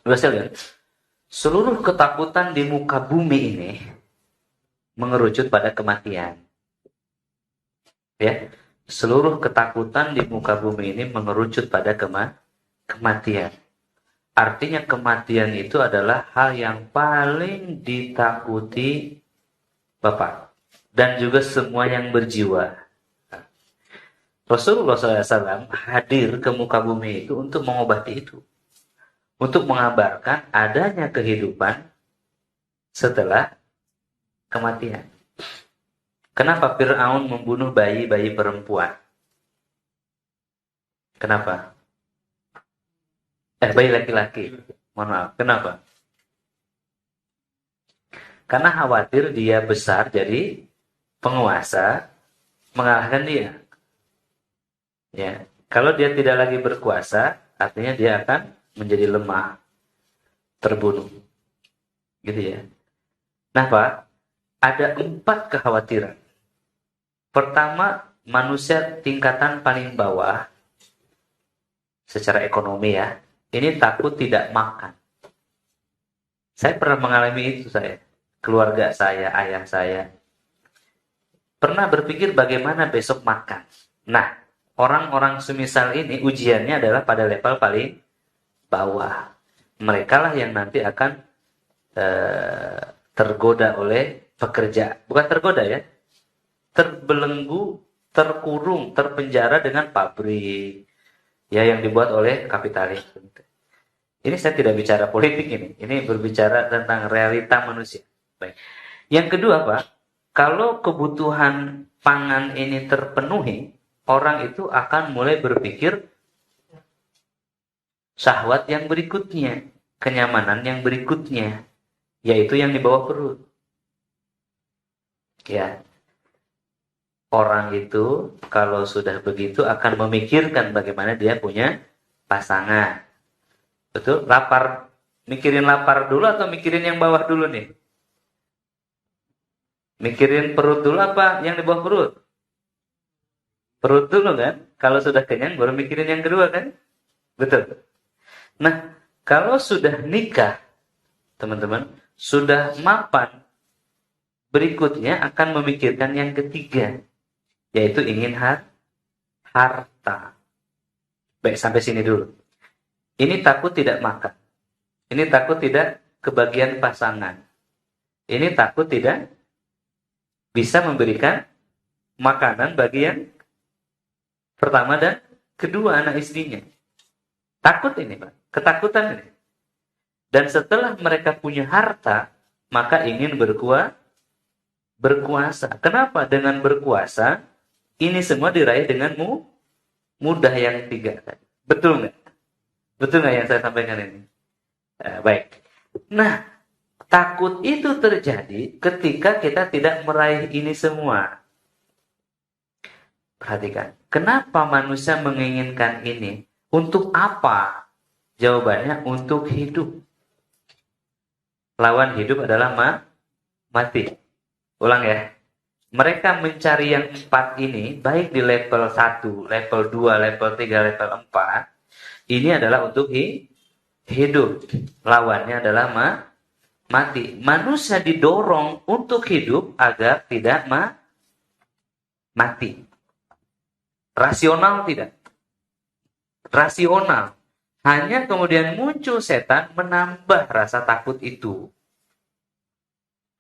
Sekalian, seluruh ketakutan di muka bumi ini mengerucut pada kematian. Ya, seluruh ketakutan di muka bumi ini mengerucut pada kematian. Artinya kematian itu adalah hal yang paling ditakuti Bapak dan juga semua yang berjiwa. Rasulullah SAW hadir ke muka bumi itu untuk mengobati itu. Untuk mengabarkan adanya kehidupan setelah kematian. Kenapa Fir'aun membunuh bayi-bayi perempuan? Kenapa? Bayi laki-laki. Mohon maaf, kenapa? Karena khawatir dia besar jadi penguasa mengalahkan dia. Ya, kalau dia tidak lagi berkuasa, artinya dia akan menjadi lemah, terbunuh. Gitu ya. Nah, Pak, ada 4 kekhawatiran. Pertama, manusia tingkatan paling bawah secara ekonomi ya, ini takut tidak makan. Saya pernah mengalami itu keluarga saya, ayah saya. Pernah berpikir bagaimana besok makan. Nah, orang-orang semisal ini ujiannya adalah pada level paling bawah. Mereka lah yang nanti akan tergoda oleh pekerja. Bukan tergoda ya. Terbelenggu, terkurung, terpenjara dengan pabrik. Ya, yang dibuat oleh kapitalis. Ini saya tidak bicara politik ini. Ini berbicara tentang realita manusia. Baik. Yang kedua, Pak, kalau kebutuhan pangan ini terpenuhi, orang itu akan mulai berpikir syahwat yang berikutnya, kenyamanan yang berikutnya, yaitu yang di bawah perut. Ya. Orang itu kalau sudah begitu akan memikirkan bagaimana dia punya pasangan. Betul? Lapar, mikirin lapar dulu atau mikirin yang bawah dulu nih? Mikirin perut dulu apa yang di bawah perut? Perut dulu kan? Kalau sudah kenyang baru mikirin yang kedua kan? Betul. Nah, kalau sudah nikah, teman-teman, sudah mapan, berikutnya akan memikirkan yang ketiga, yaitu ingin harta. Baik, sampai sini dulu. Ini takut tidak makan. Ini takut tidak kebagian pasangan. Ini takut tidak bisa memberikan makanan bagi yang pertama dan kedua anak istrinya. Takut ini, Pak. Ketakutan ini. Dan setelah mereka punya harta, maka ingin berkuasa. Kenapa? Dengan berkuasa, ini semua diraih dengan mudah yang 3. Betul nggak? Betul nggak yang saya sampaikan ini? Baik. Nah, takut itu terjadi ketika kita tidak meraih ini semua. Perhatikan. Kenapa manusia menginginkan ini? Untuk apa? Jawabannya untuk hidup. Lawan hidup adalah mati. Ulang ya. Mereka mencari yang 4 ini, baik di level 1, level 2, level 3, level 4. Ini adalah untuk hidup. Lawannya adalah mati. Manusia didorong untuk hidup agar tidak mati. Rasional tidak? Rasional. Hanya kemudian muncul setan menambah rasa takut itu.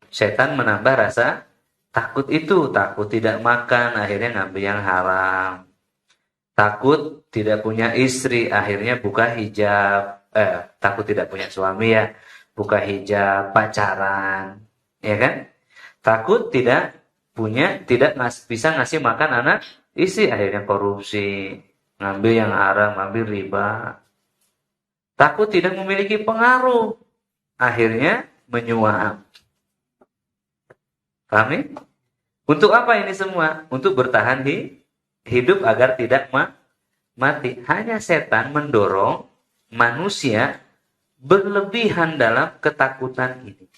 Setan menambah rasa takut itu. Takut tidak makan, akhirnya ngambil yang haram. Takut tidak punya istri, akhirnya buka hijab. Takut tidak punya suami ya, buka hijab, pacaran. Ya kan? Takut tidak bisa ngasih makan anak istri, akhirnya korupsi. Ngambil yang haram, ngambil riba. Takut tidak memiliki pengaruh, akhirnya menyuap. Paham nih? Untuk apa ini semua? Untuk bertahan hidup agar tidak mati. Hanya setan mendorong manusia berlebihan dalam ketakutan ini.